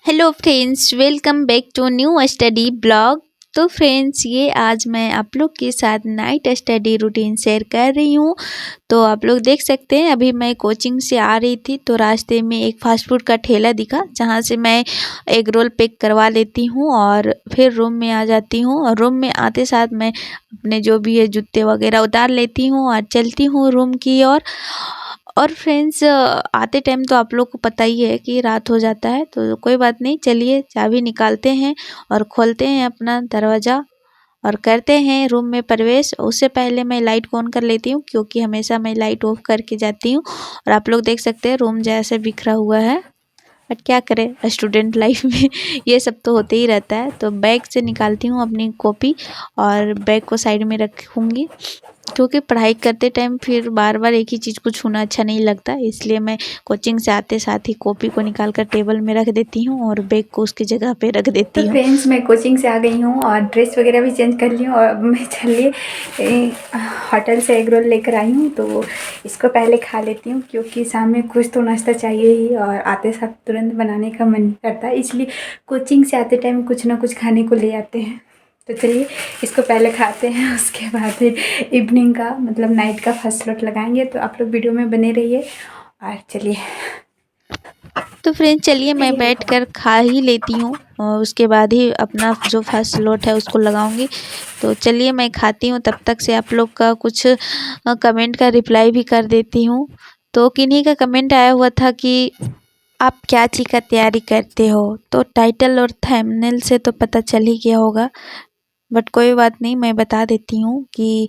Hello friends, welcome back to new study blog. तो friends, ये आज मैं आप लोग के साथ नाइट स्टडी रूटीन शेयर कर रही हूँ। तो आप लोग देख सकते हैं, अभी मैं कोचिंग से आ रही थी तो रास्ते में एक फास्ट फूड का ठेला दिखा, जहाँ से मैं एग रोल पैक करवा लेती हूँ और फिर रूम में आ जाती हूँ। और रूम में आते साथ मैं अपने जो भी है जूते वगैरह उतार लेती हूँ और चलती हूँ रूम की ओर। और फ्रेंड्स, आते टाइम तो आप लोग को पता ही है कि रात हो जाता है, तो कोई बात नहीं, चलिए चाबी निकालते हैं और खोलते हैं अपना दरवाज़ा और करते हैं रूम में प्रवेश। उससे पहले मैं लाइट को ऑन कर लेती हूँ, क्योंकि हमेशा मैं लाइट ऑफ करके जाती हूँ। और आप लोग देख सकते हैं रूम जैसे बिखरा हुआ है, बट क्या करें, स्टूडेंट लाइफ में ये सब तो होते ही रहता है। तो बैग से निकालती हूँ अपनी कॉपी और बैग को साइड में रखूँगी, क्योंकि पढ़ाई करते टाइम फिर बार बार एक ही चीज़ को छूना अच्छा नहीं लगता। इसलिए मैं कोचिंग से आते साथ ही कॉपी को निकाल कर टेबल में रख देती हूँ और बैग को उसकी जगह पे रख देती तो हूँ। फ्रेंड्स, मैं कोचिंग से आ गई हूँ और ड्रेस वगैरह भी चेंज कर ली हूँ और अब मैं चलिए होटल से एग रोल लेकर आई हूँ, तो इसको पहले खा लेती हूँ, क्योंकि शाम में कुछ तो नाश्ता चाहिए ही और आते साथ तुरंत बनाने का मन नहीं करता। इसलिए कोचिंग से आते टाइम कुछ ना कुछ खाने को ले आते हैं। तो चलिए इसको पहले खाते हैं, उसके बाद फिर इवनिंग का मतलब नाइट का फर्स्ट लॉट लगाएंगे। तो आप लोग वीडियो में बने रहिए और चलिए। तो फ्रेंड्स, चलिए मैं बैठ कर खा ही लेती हूँ और उसके बाद ही अपना जो फर्स्ट लोट है उसको लगाऊंगी। तो चलिए मैं खाती हूँ, तब तक से आप लोग का कुछ कमेंट का रिप्लाई भी कर देती हूँ। तो किन्हीं का कमेंट आया हुआ था कि आप क्या चीज़ का तैयारी करते हो। तो टाइटल और थंबनेल से तो पता चल ही गया होगा, बट कोई बात नहीं, मैं बता देती हूँ कि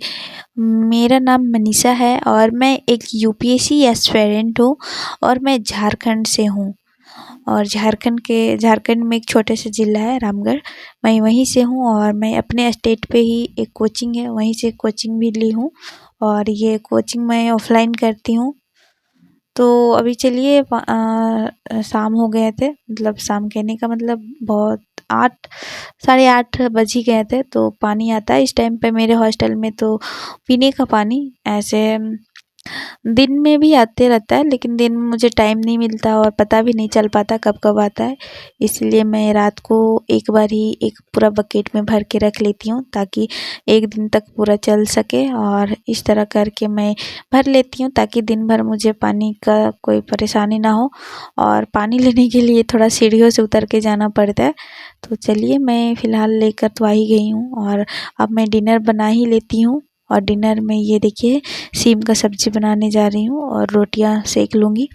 मेरा नाम मनीषा है और मैं एक यूपीएससी एस्पिरेंट हूँ और मैं झारखंड से हूँ। और झारखंड में एक छोटे से ज़िला है रामगढ़, मैं वहीं से हूँ। और मैं अपने स्टेट पे ही एक कोचिंग है, वहीं से कोचिंग भी ली हूँ और ये कोचिंग मैं ऑफलाइन करती हूँ। तो अभी चलिए, शाम हो गए थे, मतलब शाम कहने का मतलब बहुत 8 साढ़े 8 बज ही गए थे। तो पानी आता है इस टाइम पे मेरे हॉस्टल में, तो पीने का पानी ऐसे दिन में भी आते रहता है, लेकिन दिन में मुझे टाइम नहीं मिलता और पता भी नहीं चल पाता कब कब आता है। इसलिए मैं रात को एक बार ही एक पूरा बकेट में भर के रख लेती हूँ, ताकि एक दिन तक पूरा चल सके। और इस तरह करके मैं भर लेती हूँ ताकि दिन भर मुझे पानी का कोई परेशानी ना हो। और पानी लेने के लिए थोड़ा सीढ़ियों से उतर के जाना पड़ता है। तो चलिए, मैं फ़िलहाल लेकर तो आ ही गई हूँ और अब मैं डिनर बना ही लेती हूँ। और डिनर में ये देखिए, सीम का सब्ज़ी बनाने जा रही हूँ और रोटियां सेक लूँगी।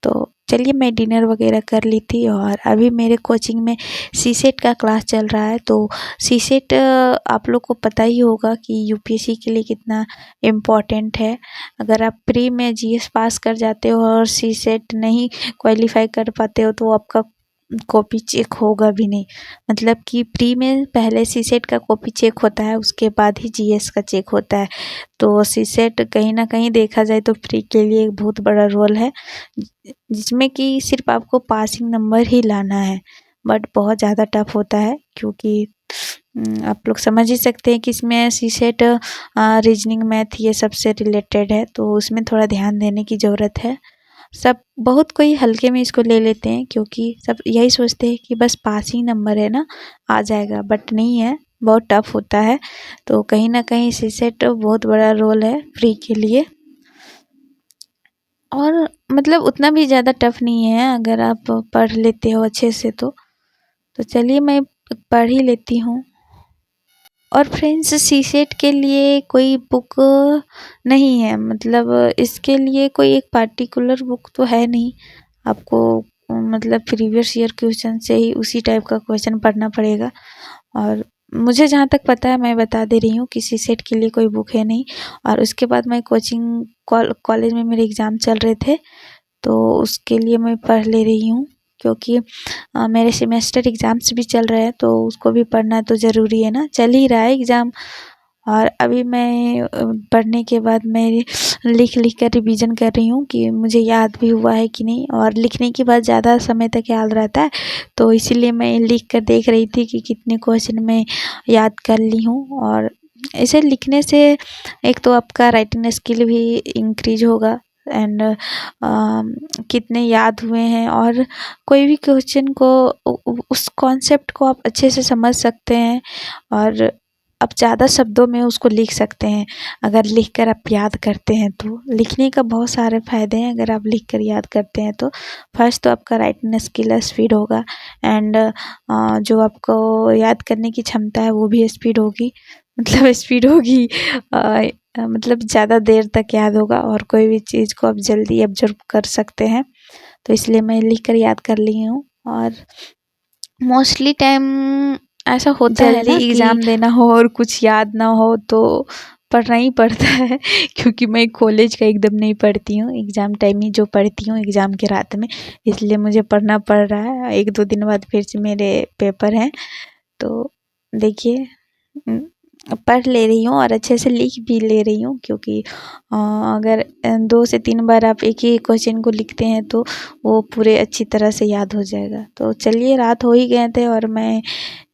तो चलिए, मैं डिनर वगैरह कर ली थी और अभी मेरे कोचिंग में सीसेट का क्लास चल रहा है। तो सीसेट आप लोग को पता ही होगा कि यूपीएससी के लिए कितना इम्पोर्टेंट है। अगर आप प्री में जीएस पास कर जाते हो और सीसेट नहीं क्वालिफाई कर पाते हो, तो आपका कॉपी चेक होगा भी नहीं। मतलब कि प्री में पहले सीसेट का कॉपी चेक होता है, उसके बाद ही जीएस का चेक होता है। तो सीसेट कहीं ना कहीं देखा जाए तो प्री के लिए एक बहुत बड़ा रोल है, जिसमें कि सिर्फ आपको पासिंग नंबर ही लाना है। बट बहुत ज़्यादा टफ होता है, क्योंकि आप लोग समझ ही सकते हैं कि इसमें सीसेट रीजनिंग मैथ ये सबसे रिलेटेड है, तो उसमें थोड़ा ध्यान देने की ज़रूरत है। सब बहुत कोई हल्के में इसको ले लेते हैं, क्योंकि सब यही सोचते हैं कि बस पासिंग नंबर है ना, आ जाएगा, बट नहीं है, बहुत टफ होता है। तो कहीं ना कहीं सीसेट बहुत बड़ा रोल है फ्री के लिए। और मतलब उतना भी ज़्यादा टफ नहीं है अगर आप पढ़ लेते हो अच्छे से। तो चलिए, मैं पढ़ ही लेती हूँ। और फ्रेंड्स, सीसेट के लिए कोई बुक नहीं है, मतलब इसके लिए कोई एक पार्टिकुलर बुक तो है नहीं। आपको मतलब प्रीवियस ईयर क्वेश्चन से ही उसी टाइप का क्वेश्चन पढ़ना पड़ेगा। और मुझे जहाँ तक पता है, मैं बता दे रही हूँ कि सीसेट के लिए कोई बुक है नहीं। और उसके बाद मैं कोचिंग कॉलेज में मेरे एग्ज़ाम चल रहे थे, तो उसके लिए मैं पढ़ ले रही हूँ, क्योंकि मेरे सेमेस्टर एग्ज़ाम्स भी चल रहे हैं, तो उसको भी पढ़ना तो ज़रूरी है ना, चल ही रहा है एग्ज़ाम। और अभी मैं पढ़ने के बाद मैं लिख लिख कर रिवीजन कर रही हूँ कि मुझे याद भी हुआ है कि नहीं। और लिखने के बाद ज़्यादा समय तक याद रहता है, तो इसीलिए मैं लिख कर देख रही थी कि कितने क्वेश्चन मैं याद कर ली हूँ। और ऐसे लिखने से एक तो आपका राइटिंग स्किल भी इंक्रीज होगा, एंड कितने याद हुए हैं, और कोई भी क्वेश्चन को उस कॉन्सेप्ट को आप अच्छे से समझ सकते हैं और आप ज़्यादा शब्दों में उसको लिख सकते हैं अगर लिखकर आप याद करते हैं तो। लिखने का बहुत सारे फ़ायदे हैं अगर आप लिखकर याद करते हैं तो। फर्स्ट तो आपका राइटिंग स्किल स्पीड होगा, एंड जो आपको याद करने की क्षमता है वो भी स्पीड होगी, मतलब स्पीड होगी, मतलब ज़्यादा देर तक याद होगा और कोई भी चीज़ को आप जल्दी ऑब्जर्व कर सकते हैं। तो इसलिए मैं लिख कर याद कर ली हूँ। और मोस्टली टाइम ऐसा होता है ना जल्दी कि एग्ज़ाम देना हो और कुछ याद ना हो तो पढ़ना ही पड़ता है क्योंकि मैं कॉलेज का एकदम नहीं पढ़ती हूँ, एग्ज़ाम टाइम ही जो पढ़ती हूँ एग्ज़ाम के रात में, इसलिए मुझे पढ़ना पड़ रहा है। 1-2 दिन बाद फिर से मेरे पेपर हैं, तो देखिए पढ़ ले रही हूँ और अच्छे से लिख भी ले रही हूँ, क्योंकि अगर 2 से 3 बार आप एक ही क्वेश्चन को लिखते हैं तो वो पूरे अच्छी तरह से याद हो जाएगा। तो चलिए, रात हो ही गए थे और मैं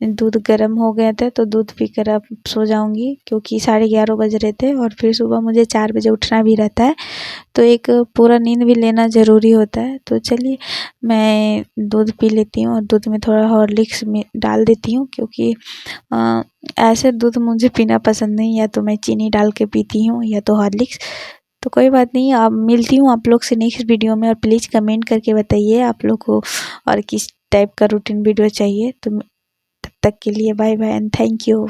दूध गर्म हो गए थे तो दूध पीकर अब सो जाऊँगी, क्योंकि 11:30 बज रहे थे और फिर सुबह मुझे 4 बजे उठना भी रहता है, तो एक पूरा नींद भी लेना ज़रूरी होता है। तो चलिए, मैं दूध पी लेती हूँ और दूध में थोड़ा हॉर्लिक्स में डाल देती हूँ, क्योंकि ऐसे दूध मुझे पीना पसंद नहीं, या तो मैं चीनी डाल के पीती हूँ या तो हॉर्लिक्स। तो कोई बात नहीं, अब मिलती हूँ आप लोग से नेक्स्ट वीडियो में, और प्लीज़ कमेंट करके बताइए आप लोग को और किस टाइप का रूटीन वीडियो चाहिए। तो तब तक के लिए bye bye and thank you.